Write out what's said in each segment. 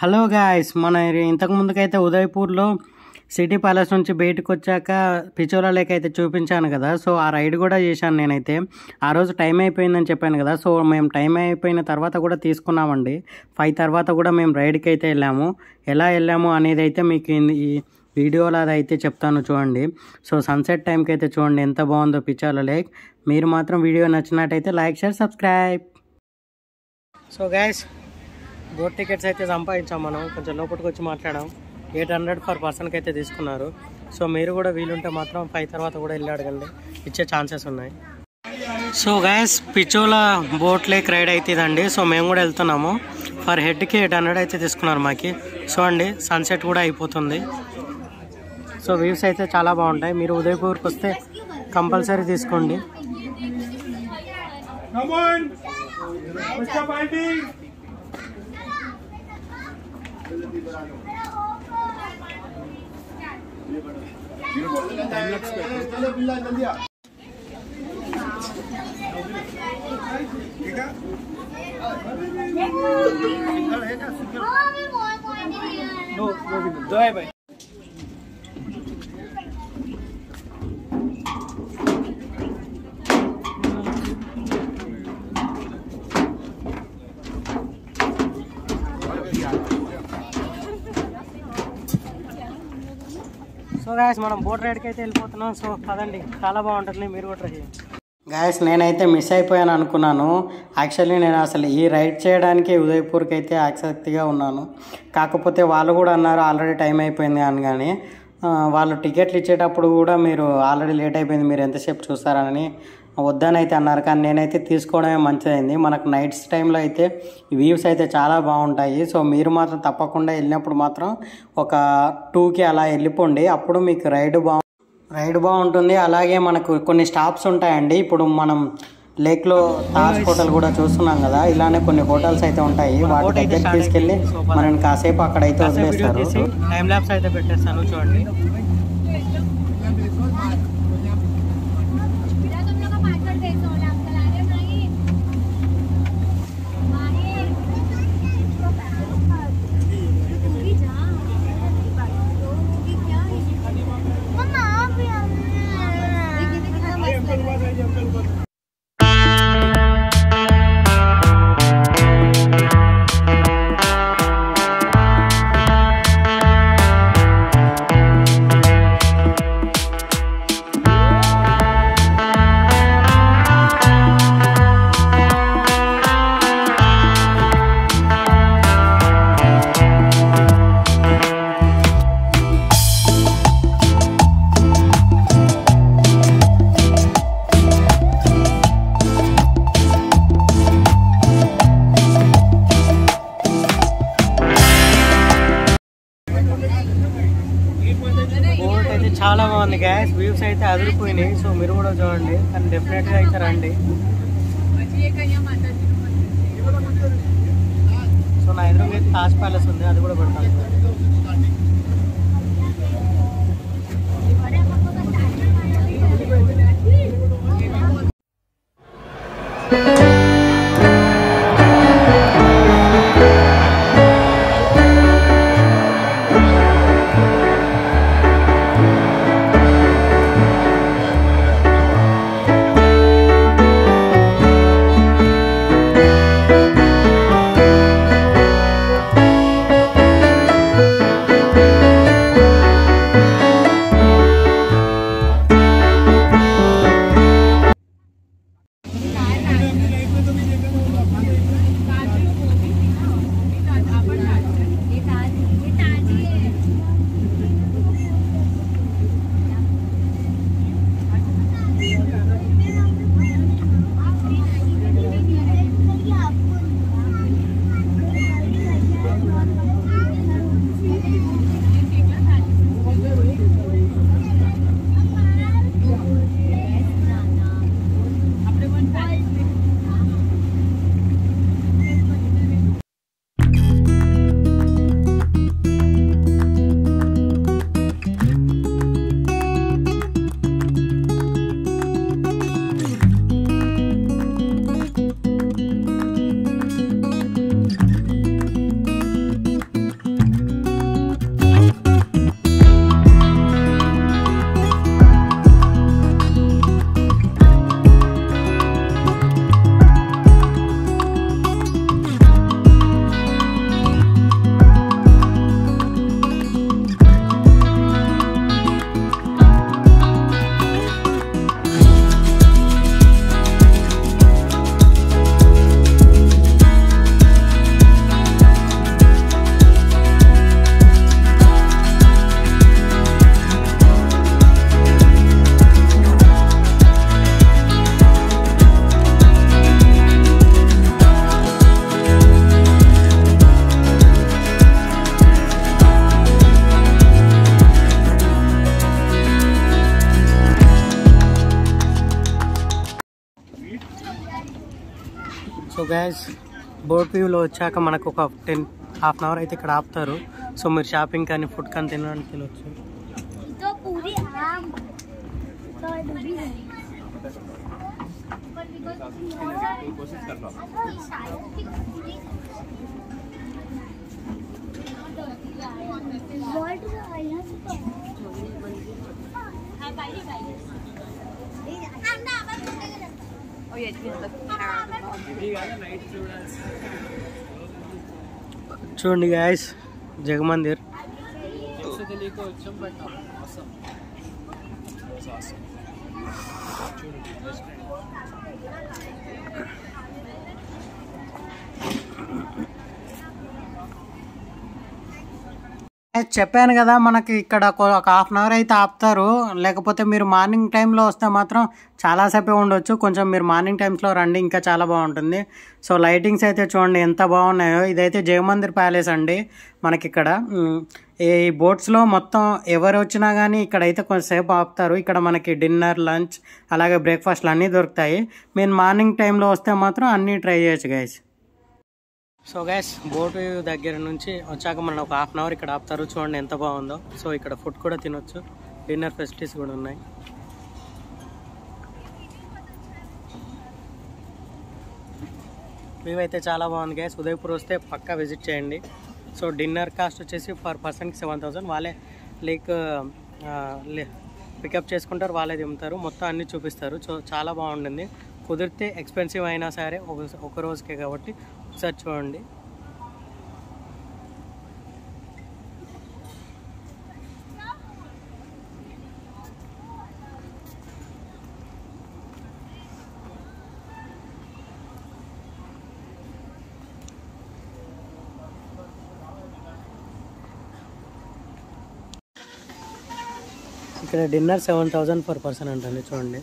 Hello guys, మన ఇంతకు ముందుకైతే ఉదయపూర్లో సిటీ ప్యాలెస్ నుంచి బయటకు వచ్చాక పిచోలా లేక్ అయితే చూపించాను కదా. సో ఆ రైడ్ కూడా చేశాను నేనైతే. ఆ రోజు టైం అయిపోయిందని చెప్పాను కదా. సో మేము టైం అయిపోయిన తర్వాత కూడా తీసుకున్నామండి. 5 తర్వాత కూడా మేము రైడ్కి అయితే వెళ్ళాము. ఎలా వెళ్ళాము అనేది అయితే మీకు ఈ వీడియోలో అదైతే చెప్తాను చూడండి. సో సన్సెట్ టైంకి అయితే చూడండి ఎంత బాగుందో పిచోలా లేక్. మీరు మాత్రం వీడియో నచ్చినట్టయితే like, share, subscribe. So guys, boat tickets అయితే సంపాదించాం. మనం కొంచెం లోపలికి వచ్చి మాట్లాడాం. 800 పర్ పర్సన్కి అయితే తీసుకున్నారు. సో మీరు కూడా వీలుంటే మాత్రం 5 తర్వాత కూడా వెళ్ళి అడగండి, ఇచ్చే ఛాన్సెస్ ఉన్నాయి. So guys, Pichola boat lake ride అయితే ఇదండి. సో మేము కూడా వెళ్తున్నాము. ఫర్ హెడ్కి 800 అయితే తీసుకున్నారు మాకి. సో అండి, సన్సెట్ కూడా అయిపోతుంది. సో వ్యూస్ అయితే చాలా బాగుంటాయి. మీరు ఉదయపూర్కి వస్తే కంపల్సరీ తీసుకోండి. సో గాయస్, మనం బోట్ రైడ్కి అయితే వెళ్ళిపోతున్నాం. సో పదండి, చాలా బాగుంటుంది, మీరు కూడా ట్రై చేయండి. గాయస్, నేనైతే మిస్ అయిపోయాను అనుకున్నాను. యాక్చువల్లీ నేను అసలు ఈ రైడ్ చేయడానికి ఉదయపూర్కి అయితే ఆసక్తిగా ఉన్నాను. కాకపోతే వాళ్ళు కూడా అన్నారు ఆల్రెడీ టైం అయిపోయింది అని. కానీ వాళ్ళు టికెట్లు ఇచ్చేటప్పుడు కూడా మీరు ఆల్రెడీ లేట్ అయిపోయింది, మీరు ఎంతసేపు చూస్తారని వద్దని అయితే అన్నారు. కానీ నేనైతే తీసుకోవడమే మంచిదైంది. మనకు నైట్స్ టైంలో అయితే వ్యూస్ అయితే చాలా బాగుంటాయి. సో మీరు మాత్రం తప్పకుండా వెళ్ళినప్పుడు మాత్రం ఒక 2కి అలా వెళ్ళిపోండి. అప్పుడు మీకు రైడ్ బాగుంటుంది. అలాగే మనకు కొన్ని స్టాప్స్ ఉంటాయండి. ఇప్పుడు మనం లేక్లో తాజ్ హోటల్ కూడా చూస్తున్నాం కదా, ఇలానే కొన్ని హోటల్స్ అయితే ఉంటాయి. వాటి దగ్గర తీసుకెళ్ళి మనం కాసేపు అక్కడైతే వదిలేస్తారు. టైం ల్యాప్స్ అయితే పెట్టేస్తాను చూడండి. చాలా బాగుంది గ్యాస్, వ్యూస్ అయితే అదిరిపోయినాయి. సో మీరు కూడా చూడండి, కానీ డెఫినెట్గా అయితే రండి. సో నా ఎదురుగా తాజ్ ప్యాలెస్ ఉంది, అది కూడా పెడతాను. గైస్ బోట్ వ్యూలో వచ్చాక మనకు ఒక హాఫ్ అన్ అవర్ అయితే ఇక్కడ ఆపుతారు. సో మీరు షాపింగ్ కానీ ఫుడ్ కానీ తినడానికి వెళ్ళొచ్చు. చూడండి గాయస్ జగమందిర్. చెప్పాను కదా మనకి ఇక్కడ ఒక హాఫ్ అన్ అవర్ అయితే ఆపుతారు. లేకపోతే మీరు మార్నింగ్ టైంలో వస్తే మాత్రం చాలాసేపే ఉండొచ్చు. కొంచెం మీరు మార్నింగ్ టైమ్స్లో రండి, ఇంకా చాలా బాగుంటుంది. సో లైటింగ్స్ అయితే చూడండి ఎంత బాగున్నాయో. ఇదైతే జగమందిర్ ప్యాలెస్ అండి. మనకి ఇక్కడ ఈ బోట్స్లో మొత్తం ఎవరు వచ్చినా కానీ ఇక్కడైతే కొంచెంసేపు ఆపుతారు. ఇక్కడ మనకి డిన్నర్, లంచ్, అలాగే బ్రేక్ఫాస్ట్లు అన్నీ దొరుకుతాయి. మీరు మార్నింగ్ టైంలో వస్తే మాత్రం అన్నీ ట్రై చేయొచ్చు గైస్. సో గైస్ బోట్ దగ్గర నుంచి వచ్చాక మనం ఒక హాఫ్ అన్ అవర్ ఇక్కడ ఆపుతారు. చూడండి ఎంత బాగుందో. సో ఇక్కడ ఫుడ్ కూడా తినొచ్చు, డిన్నర్ ఫెసిలిటీస్ కూడా ఉన్నాయి. మేమైతే చాలా బాగుంది గైస్. ఉదయపూర్ వస్తే పక్కా విజిట్ చేయండి. సో డిన్నర్ కాస్ట్ వచ్చేసి పర్ పర్సన్కి 7,000. వాళ్ళే పికప్ చేసుకుంటారు, వాళ్ళే దింపుతారు, మొత్తం అన్నీ చూపిస్తారు. సో చాలా బాగుంటుంది. కుదిరితే ఎక్స్పెన్సివ్ అయినా సరే ఒక రోజుకే కాబట్టి ఒకసారి చూడండి. ఇక్కడ డిన్నర్ 7,000 పర్ పర్సన్ అంటండి. చూడండి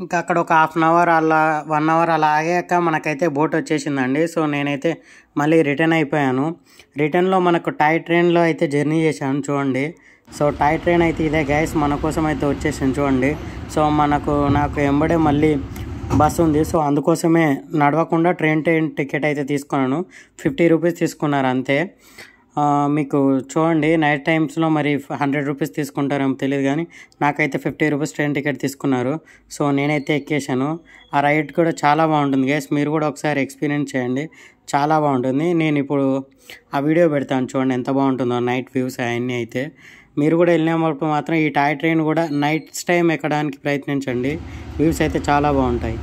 ఇంకా అక్కడ ఒక హాఫ్ అన్ అవర్ అలా 1 అవర్ అలా ఆగాక మనకైతే బోట్ వచ్చేసిందండి. సో నేనైతే మళ్ళీ రిటర్న్ అయిపోయాను. రిటర్న్లో మనకు టాయ్ ట్రైన్లో అయితే జర్నీ చేశాను చూడండి. సో టాయ్ ట్రైన్ అయితే ఇదే గైస్ మన కోసం అయితే వచ్చేసింది చూడండి. సో నాకు వెంబడే మళ్ళీ బస్సు ఉంది. సో అందుకోసమే నడవకుండా ట్రైన్ టికెట్ అయితే తీసుకున్నాను. 50 రూపీస్ తీసుకున్నారు అంతే. మీకు చూడండి నైట్ టైమ్స్లో మరి 100 రూపీస్ తీసుకుంటారేమో తెలియదు, కానీ నాకైతే 50 రూపీస్ ట్రైన్ టికెట్ తీసుకున్నారు. సో నేనైతే ఎక్కేసాను. ఆ రైడ్ కూడా చాలా బాగుంటుంది గైస్. మీరు కూడా ఒకసారి ఎక్స్పీరియన్స్ చేయండి, చాలా బాగుంటుంది. నేను ఇప్పుడు ఆ వీడియో పెడతాను చూడండి ఎంత బాగుంటుందో నైట్ వ్యూస్ అవన్నీ. అయితే మీరు కూడా వెళ్ళినప్పుడు మాత్రం ఈ టాయ్ ట్రైన్ కూడా నైట్స్ టైం ఎక్కడానికి ప్రయత్నించండి. వ్యూస్ అయితే చాలా బాగుంటాయి.